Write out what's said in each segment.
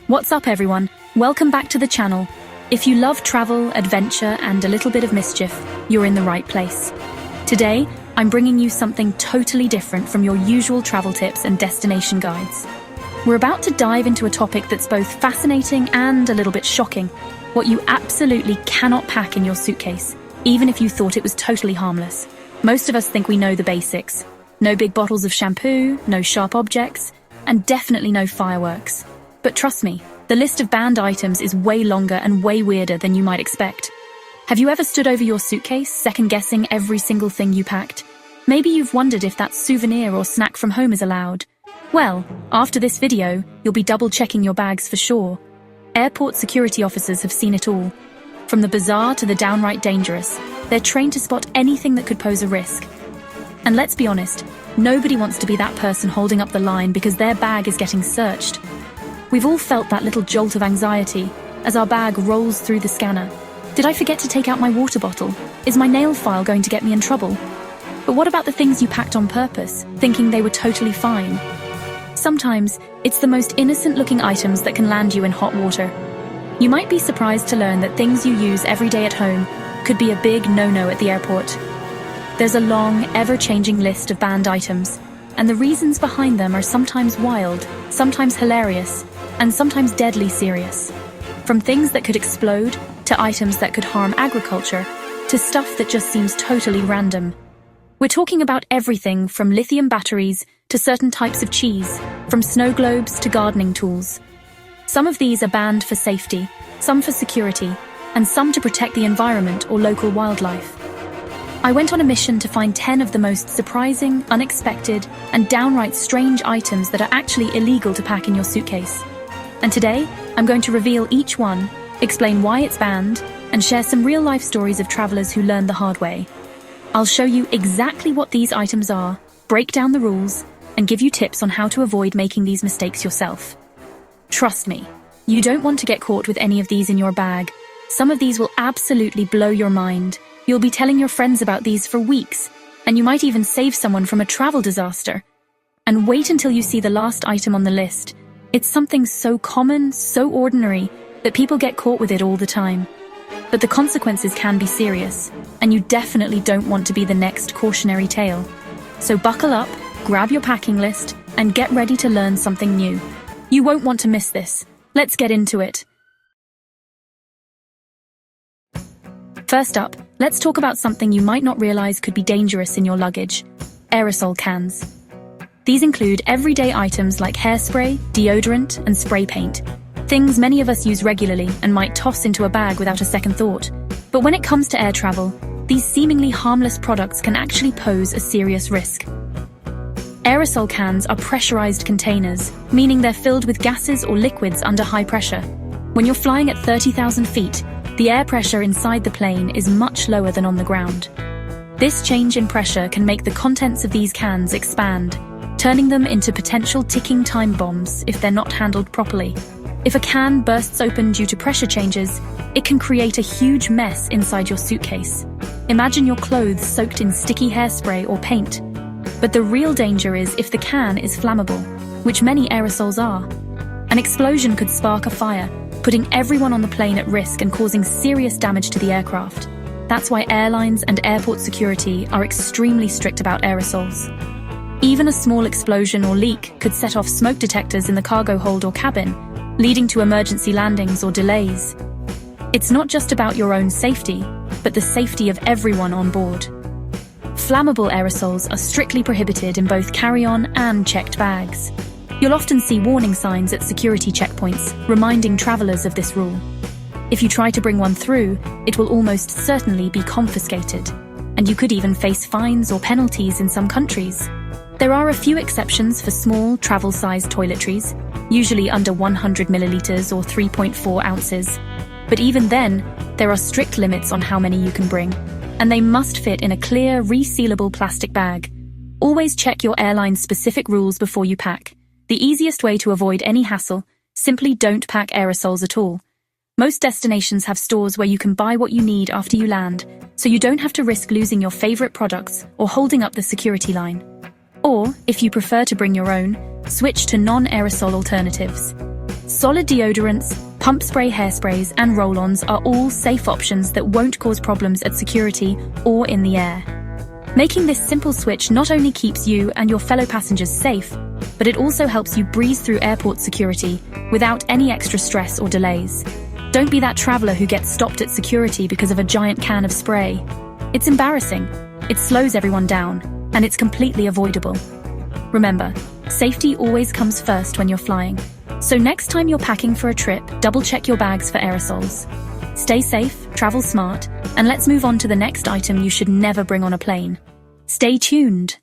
What's up, everyone? Welcome back to the channel. If you love travel, adventure, and a little bit of mischief, you're in the right place. Today, I'm bringing you something totally different from your usual travel tips and destination guides. We're about to dive into a topic that's both fascinating and a little bit shocking. What you absolutely cannot pack in your suitcase, even if you thought it was totally harmless. Most of us think we know the basics. No big bottles of shampoo, no sharp objects, and definitely no fireworks. But trust me, the list of banned items is way longer and way weirder than you might expect. Have you ever stood over your suitcase, second-guessing every single thing you packed? Maybe you've wondered if that souvenir or snack from home is allowed. Well, after this video, you'll be double-checking your bags for sure. Airport security officers have seen it all. From the bizarre to the downright dangerous, they're trained to spot anything that could pose a risk. And let's be honest, nobody wants to be that person holding up the line because their bag is getting searched. We've all felt that little jolt of anxiety as our bag rolls through the scanner. Did I forget to take out my water bottle? Is my nail file going to get me in trouble? But what about the things you packed on purpose, thinking they were totally fine? Sometimes, it's the most innocent-looking items that can land you in hot water. You might be surprised to learn that things you use every day at home could be a big no-no at the airport. There's a long, ever-changing list of banned items, and the reasons behind them are sometimes wild, sometimes hilarious, and sometimes deadly serious. From things that could explode, to items that could harm agriculture, to stuff that just seems totally random. We're talking about everything from lithium batteries to certain types of cheese, from snow globes to gardening tools. Some of these are banned for safety, some for security, and some to protect the environment or local wildlife. I went on a mission to find 10 of the most surprising, unexpected, and downright strange items that are actually illegal to pack in your suitcase. And today, I'm going to reveal each one, explain why it's banned, and share some real-life stories of travelers who learned the hard way. I'll show you exactly what these items are, break down the rules, and give you tips on how to avoid making these mistakes yourself. Trust me, you don't want to get caught with any of these in your bag. Some of these will absolutely blow your mind. You'll be telling your friends about these for weeks, and you might even save someone from a travel disaster. And wait until you see the last item on the list. It's something so common, so ordinary, that people get caught with it all the time. But the consequences can be serious, and you definitely don't want to be the next cautionary tale. So buckle up, grab your packing list, and get ready to learn something new. You won't want to miss this. Let's get into it. First up, let's talk about something you might not realize could be dangerous in your luggage: aerosol cans. These include everyday items like hairspray, deodorant, and spray paint. Things many of us use regularly and might toss into a bag without a second thought. But when it comes to air travel, these seemingly harmless products can actually pose a serious risk. Aerosol cans are pressurized containers, meaning they're filled with gases or liquids under high pressure. When you're flying at 30,000 feet, the air pressure inside the plane is much lower than on the ground. This change in pressure can make the contents of these cans expand, turning them into potential ticking time bombs if they're not handled properly. If a can bursts open due to pressure changes, it can create a huge mess inside your suitcase. Imagine your clothes soaked in sticky hairspray or paint. But the real danger is if the can is flammable, which many aerosols are. An explosion could spark a fire, putting everyone on the plane at risk and causing serious damage to the aircraft. That's why airlines and airport security are extremely strict about aerosols. Even a small explosion or leak could set off smoke detectors in the cargo hold or cabin, leading to emergency landings or delays. It's not just about your own safety, but the safety of everyone on board. Flammable aerosols are strictly prohibited in both carry-on and checked bags. You'll often see warning signs at security checkpoints, reminding travelers of this rule. If you try to bring one through, it will almost certainly be confiscated, and you could even face fines or penalties in some countries. There are a few exceptions for small, travel-sized toiletries, usually under 100 milliliters or 3.4 ounces. But even then, there are strict limits on how many you can bring, and they must fit in a clear, resealable plastic bag. Always check your airline's specific rules before you pack. The easiest way to avoid any hassle: simply don't pack aerosols at all. Most destinations have stores where you can buy what you need after you land, so you don't have to risk losing your favorite products or holding up the security line. Or, if you prefer to bring your own, switch to non-aerosol alternatives. Solid deodorants, pump spray hairsprays, and roll-ons are all safe options that won't cause problems at security or in the air. Making this simple switch not only keeps you and your fellow passengers safe, but it also helps you breeze through airport security without any extra stress or delays. Don't be that traveler who gets stopped at security because of a giant can of spray. It's embarrassing, it slows everyone down, and it's completely avoidable. Remember, safety always comes first when you're flying. So next time you're packing for a trip, double-check your bags for aerosols. Stay safe, travel smart, and let's move on to the next item you should never bring on a plane. Stay tuned!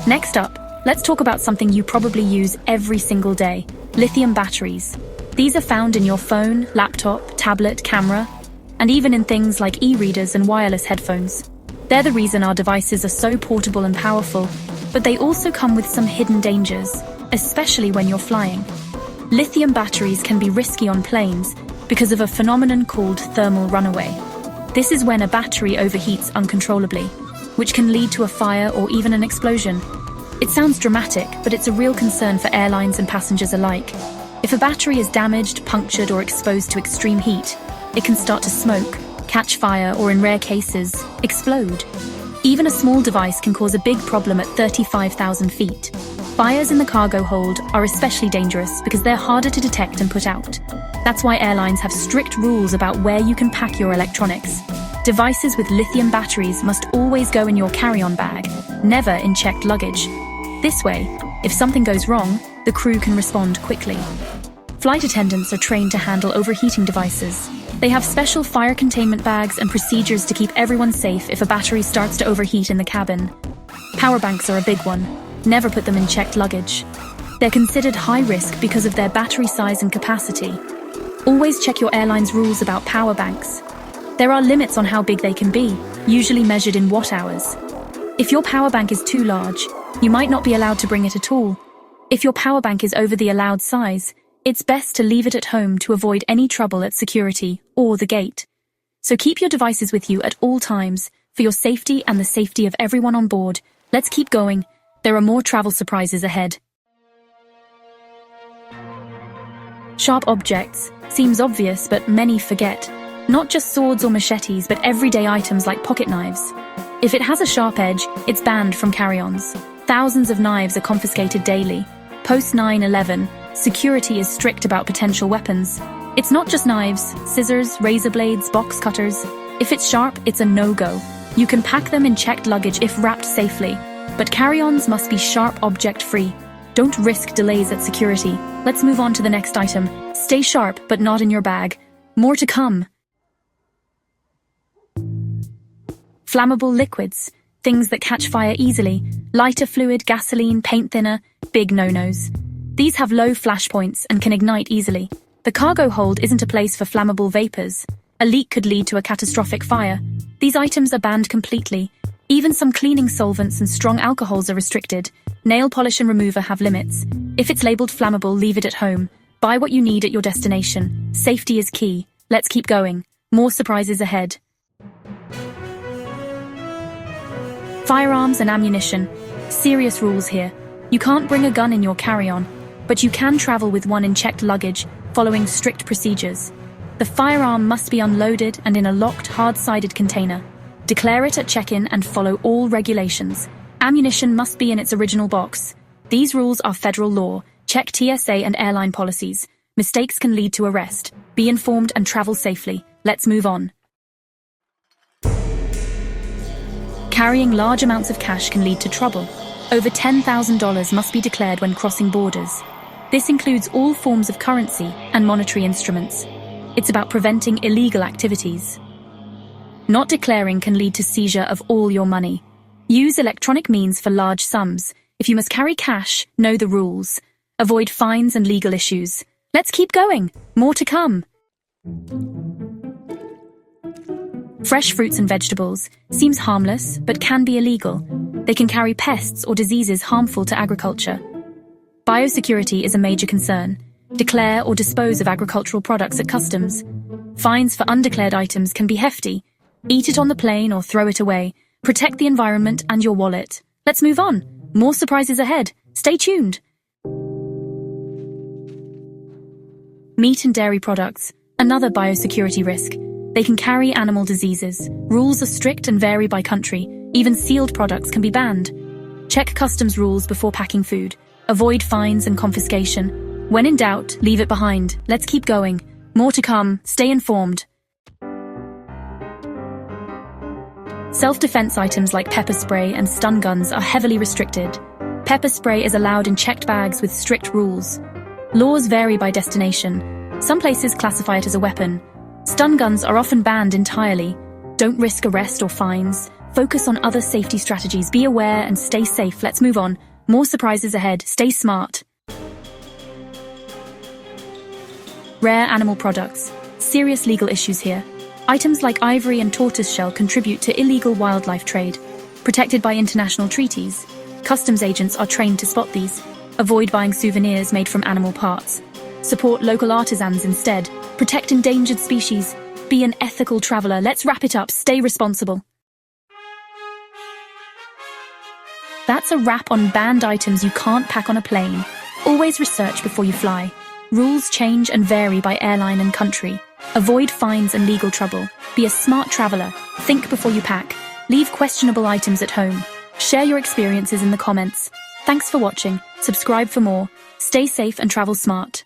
Next up, let's talk about something you probably use every single day: lithium batteries. These are found in your phone, laptop, tablet, camera, and even in things like e-readers and wireless headphones. They're the reason our devices are so portable and powerful, but they also come with some hidden dangers, especially when you're flying. Lithium batteries can be risky on planes because of a phenomenon called thermal runaway. This is when a battery overheats uncontrollably, which can lead to a fire or even an explosion. It sounds dramatic, but it's a real concern for airlines and passengers alike. If a battery is damaged, punctured, or exposed to extreme heat, it can start to smoke, catch fire, or in rare cases, explode. Even a small device can cause a big problem at 35,000 feet. Fires in the cargo hold are especially dangerous because they're harder to detect and put out. That's why airlines have strict rules about where you can pack your electronics. Devices with lithium batteries must always go in your carry-on bag, never in checked luggage. This way, if something goes wrong, the crew can respond quickly. Flight attendants are trained to handle overheating devices. They have special fire containment bags and procedures to keep everyone safe if a battery starts to overheat in the cabin. Power banks are a big one. Never put them in checked luggage. They're considered high risk because of their battery size and capacity. Always check your airline's rules about power banks. There are limits on how big they can be, usually measured in watt-hours. If your power bank is too large, you might not be allowed to bring it at all. If your power bank is over the allowed size, it's best to leave it at home to avoid any trouble at security or the gate. So keep your devices with you at all times for your safety and the safety of everyone on board. Let's keep going. There are more travel surprises ahead. Sharp objects. Seems obvious, but many forget. Not just swords or machetes, but everyday items like pocket knives. If it has a sharp edge, it's banned from carry-ons. Thousands of knives are confiscated daily. Post 9/11, security is strict about potential weapons. It's not just knives, scissors, razor blades, box cutters. If it's sharp, it's a no-go. You can pack them in checked luggage if wrapped safely. But carry-ons must be sharp object-free. Don't risk delays at security. Let's move on to the next item. Stay sharp, but not in your bag. More to come. Flammable liquids. Things that catch fire easily. Lighter fluid, gasoline, paint thinner. Big no-nos. These have low flash points and can ignite easily. The cargo hold isn't a place for flammable vapors. A leak could lead to a catastrophic fire. These items are banned completely. Even some cleaning solvents and strong alcohols are restricted. Nail polish and remover have limits. If it's labeled flammable, leave it at home. Buy what you need at your destination. Safety is key. Let's keep going. More surprises ahead. Firearms and ammunition. Serious rules here. You can't bring a gun in your carry-on, but you can travel with one in checked luggage, following strict procedures. The firearm must be unloaded and in a locked, hard-sided container. Declare it at check-in and follow all regulations. Ammunition must be in its original box. These rules are federal law. Check TSA and airline policies. Mistakes can lead to arrest. Be informed and travel safely. Let's move on. Carrying large amounts of cash can lead to trouble. Over $10,000 must be declared when crossing borders. This includes all forms of currency and monetary instruments. It's about preventing illegal activities. Not declaring can lead to seizure of all your money. Use electronic means for large sums. If you must carry cash, know the rules. Avoid fines and legal issues. Let's keep going. More to come. Fresh fruits and vegetables seems harmless, but can be illegal. They can carry pests or diseases harmful to agriculture. Biosecurity is a major concern. Declare or dispose of agricultural products at customs. Fines for undeclared items can be hefty. Eat it on the plane or throw it away. Protect the environment and your wallet. Let's move on. More surprises ahead. Stay tuned. Meat and dairy products, another biosecurity risk. They can carry animal diseases. Rules are strict and vary by country. Even sealed products can be banned. Check customs rules before packing food. Avoid fines and confiscation. When in doubt, leave it behind. Let's keep going. More to come. Stay informed. Self-defense items like pepper spray and stun guns are heavily restricted. Pepper spray is allowed in checked bags with strict rules. Laws vary by destination. Some places classify it as a weapon. Stun guns are often banned entirely. Don't risk arrest or fines. Focus on other safety strategies. Be aware and stay safe. Let's move on. More surprises ahead. Stay smart. Rare animal products. Serious legal issues here. Items like ivory and tortoiseshell contribute to illegal wildlife trade, protected by international treaties. Customs agents are trained to spot these. Avoid buying souvenirs made from animal parts. Support local artisans instead. Protect endangered species. Be an ethical traveler. Let's wrap it up. Stay responsible. That's a wrap on banned items you can't pack on a plane. Always research before you fly. Rules change and vary by airline and country. Avoid fines and legal trouble. Be a smart traveler. Think before you pack. Leave questionable items at home. Share your experiences in the comments. Thanks for watching. Subscribe for more. Stay safe and travel smart.